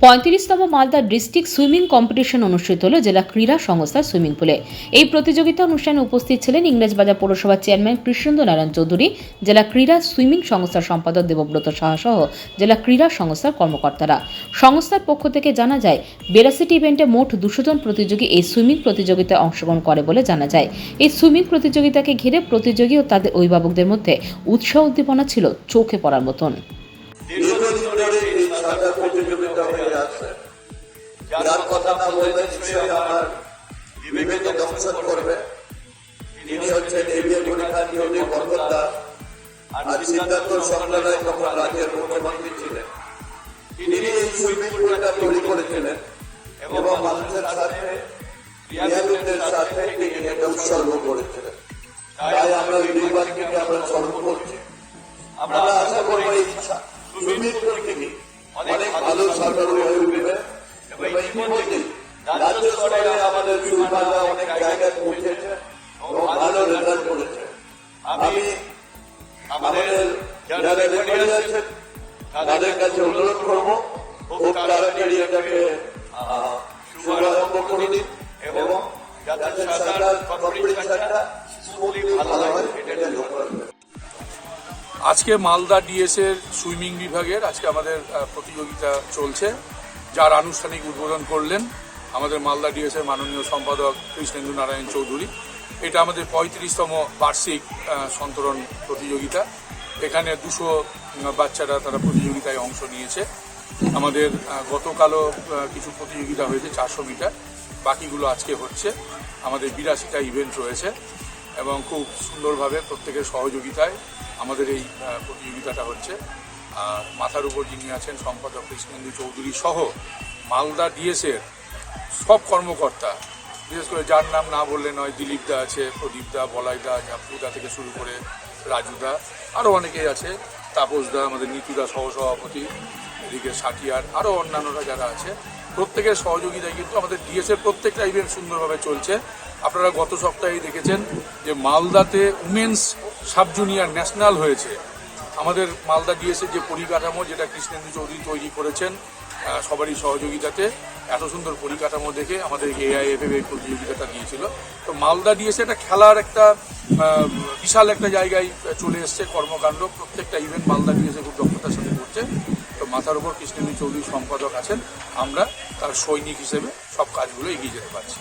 35তম Malda district swimming competition অনুষ্ঠিত হল জেলা ক্রীড়া সংস্থার সুইমিং পুলে। এই প্রতিযোগিতা অনুষ্ঠানে উপস্থিত ছিলেন ইংরেজবাজার পৌরসভার চেয়ারম্যান কৃষ্ণেন্দু নারায়ণ চৌধুরী, জেলা ক্রীড়া সুইমিং সংস্থার সম্পাদক দেবব্রত সাহা সহ জেলা ক্রীড়া সংস্থার কর্মকর্তারা। সংস্থার পক্ষ থেকে জানা যায়, 82টি ইভেন্টে মোট 200 জন প্রতিযোগী এই সুইমিং প্রতিযোগিতায় অংশগ্রহণ করে বলে জানা যায়। এই সুইমিং প্রতিযোগিতাকে ঘিরে প্রতিযোগী ও তাদের অভিভাবকদের মধ্যে উৎসাহ উদ্দীপনা ছিল চোখে পড়ার মতন। প্রতিযোগিতা হয়ে আছে, যার কথা না বললে নিশ্চয়ই আমার বিবেকে দংশন করবে। তিনি হচ্ছেন এবিএ পরীক্ষা নিয়োগী কর্মকর্তা আর সিদ্ধার্থ সরকার তখন রাজ্যের মুখ্যমন্ত্রী ছিলেন। তিনি এই সুইমিং পুলটা তৈরি করেছিলেন এবং মানুষের সাথে ক্রীড়াবিদদের সাথে তিনি এটা উৎসর্গ করেছিলেন। তাই আমরা নির্বাচনকে আমরা স্মরণ করছি। আমরা আশা করবো এই সুইমিং পুল থেকে অনেক ভালো সরকার হয়ে উঠবে এবং ইতিমধ্যে রাজ্য স্তরে আমাদের সুইমাররা অনেক জায়গায় পৌঁছেছে এবং ভালো রেজাল্ট করেছে। আমি আমাদের যারা রেফারি আছেন তাদের কাছে অনুরোধ করবো, খুব তাড়াতাড়ি এটাকে শুভারম্ভ করে দিন এবং যাতে সরকার কম্পিটিশনটা স্মুথলি ভালো হয় এটা লক্ষ্য রাখবেন। আজকে মালদা ডিএসের সুইমিং বিভাগের আজকে আমাদের প্রতিযোগিতা চলছে, যার আনুষ্ঠানিক উদ্বোধন করলেন আমাদের মালদা ডিএসের মাননীয় সম্পাদক কৃষ্ণেন্দু নারায়ণ চৌধুরী। এটা আমাদের 35তম বার্ষিক সন্তরণ প্রতিযোগিতা। এখানে 200 বাচ্চারা তারা প্রতিযোগিতায় অংশ নিয়েছে। আমাদের গতকালও কিছু প্রতিযোগিতা হয়েছে 400 মিটার, বাকিগুলো আজকে হচ্ছে। আমাদের 82টা ইভেন্ট রয়েছে এবং খুব সুন্দরভাবে প্রত্যেকের সহযোগিতায় আমাদের এই প্রতিযোগিতাটা হচ্ছে। আর মাথার উপর যিনি আছেন সম্পাদক কৃষ্ণেন্দু চৌধুরী সহ মালদা ডিএসের সব কর্মকর্তা, বিশেষ করে যার নাম না বললে নয়, দিলীপদা আছে, প্রদীপদা, বলাইদা, ঝাপুদা থেকে শুরু করে রাজুদা, আরও অনেকেই আছে, তাপসদা, আমাদের নিতুদা সহসভাপতি, এদিকে সাটিয়ার, আরও অন্যান্যরা যারা আছে, প্রত্যেকের সহযোগিতায় কিন্তু আমাদের ডিএসের প্রত্যেকটা ইভেন্ট সুন্দরভাবে চলছে। আপনারা গত সপ্তাহেই দেখেছেন যে মালদাতে উমেন্স সাব জুনিয়র ন্যাশনাল হয়েছে। আমাদের মালদা ডিএসের যে পরিকাঠামো, যেটা কৃষ্ণেন্দু চৌধুরী তৈরি করেছেন সবারই সহযোগিতাতে, এত সুন্দর পরিকাঠামো দেখে আমাদের এআইএফএফ এই প্রতিযোগিতাটা দিয়েছিল। তো মালদা ডিএসে একটা খেলার একটা বিশাল একটা জায়গায় চলে এসছে কর্মকাণ্ড। প্রত্যেকটা ইভেন্ট মালদা ডিএসে খুব দক্ষতার সাথে করছে। তো মাথার উপর কৃষ্ণেন্দু চৌধুরী সম্পাদক আছেন, আমরা তার সৈনিক হিসেবে সব কাজগুলো এগিয়ে যেতে পারছি।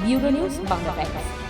Bureau news Bangla Times.